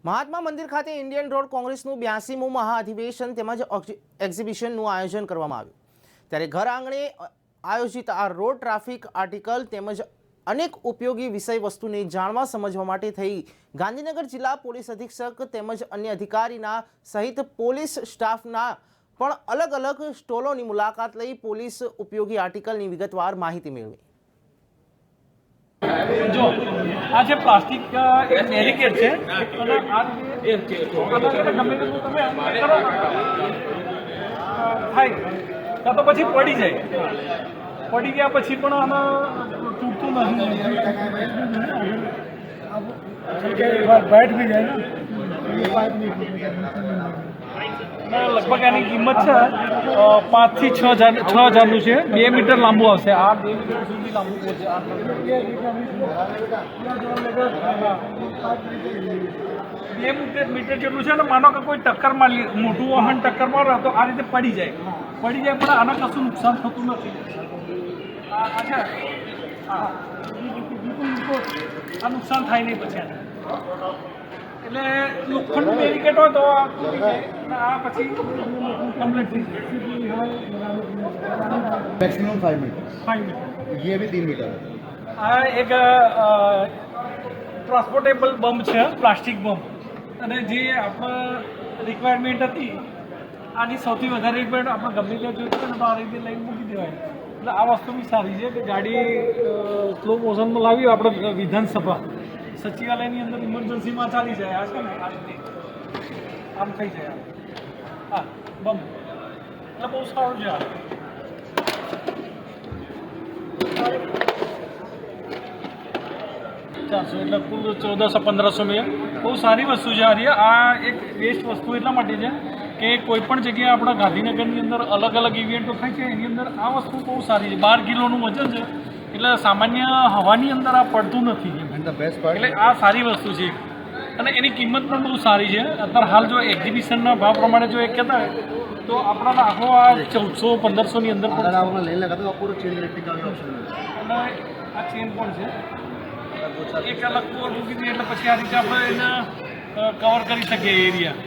મહાત્મા મંદિર ખાતે Indian road કોંગ્રેસનું 82મું મહાઅધિવેશન તેમજ એક્ઝિબિશનનું આયોજન કરવામાં આવ્યું। ત્યારે ઘર આંગણે આયોજિત આ રોડ ટ્રાફિક આર્ટિકલ તેમજ અનેક ઉપયોગી વિષય વસ્તુને જાણવા સમજવા માટે થઈ ગાંધીનગર જિલ્લા પોલીસ અધિક્ષક તેમજ અન્ય અધિકારીના સહિત પોલીસ સ્ટાફના પણ અલગ અલગ સ્ટોલોની મુલાકાત લઈ પોલીસ ઉપયોગી આર્ટિકલની વિગતવાર માહિતી મેળવી। जो आज प्लास्टिक का एक बेरिकेड है અને આ ગમે તેટલું તમે કરો થાય તો પછી પડી જાય, પડી ગયા પછી પણ આમાં તૂટતું નથી, બેઠ બી જાય ને। લગભગ એની કિંમત છે 5 થી 6,000નું છે। 2 મીટર લાંબુ આવશે, આ 2 મીટર સુધી લાંબુ છે। 2 મીટર જેટલું છે ને, માનો કે કોઈ ટક્કરમાં મોટું વાહન ટક્કર મારે તો આ રીતે પડી જાય પણ આના કશું નુકસાન થતું નથી। આ નુકસાન થાય નહીં પછી એટલે લોખંડનું બેરિકેડ હોય તો આ તૂટી જાય અને આ પછી કમ્પ્લીટ થઈ જાય। मैक्सिमम 5 मीटर, 5 मीटर, ये भी 3 मीटर। આ એક ટ્રાન્સપોર્ટેબલ બમ્બ છે, પ્લાસ્ટિક બમ્બ, અને જે આપણે રિક્વાયરમેન્ટ હતી આની સૌથી વધારે રિક્વાયરમેન્ટ આપણે ગમે ત્યાં જોઈતું હોય ને તો આ રીતે લઈને મૂકી દેવાય। એટલે આ વસ્તુ બી સારી છે કે ગાડી સ્લો મોશનમાં લાવી આપણે વિધાનસભા સચિવાલયની અંદર ઇમરજન્સીમાં ચાલી જાય। આ છે ને આ રીતે આમ થઈ જાય, હા બમ્બ, એટલે બહુ સારું છે આ। એટલે કુલ 1400-1500 में બહુ સારી વસ્તુ છે આ એક વેસ્ટ વસ્તુ એટલા માટે છે કે કોઈ પણ જગ્યાએ આપણા ગાંધીનગરની અંદર અલગ અલગ ઇવેન્ટો થાય છે, એની અંદર આ વસ્તુ બહુ સારી છે। 12 કિલોનું વજન છે એટલે સામાન્ય હવાની અંદર આ પડતું નથી, એટલે આ સારી વસ્તુ છે અને એની કિંમત પણ બહુ સારી છે। અત્યારે હાલ જો એક્ઝિબિશનના ભાવ પ્રમાણે જો એ કહેતા હોય તો આપણા આખો આ 1400-1500ની અંદર પણ અને આ ચેન પણ છે, એક અલગ કોર મૂકી દઈએ એટલે પછી આ રીતે આપણે એને કવર કરી શકીએ એરિયા।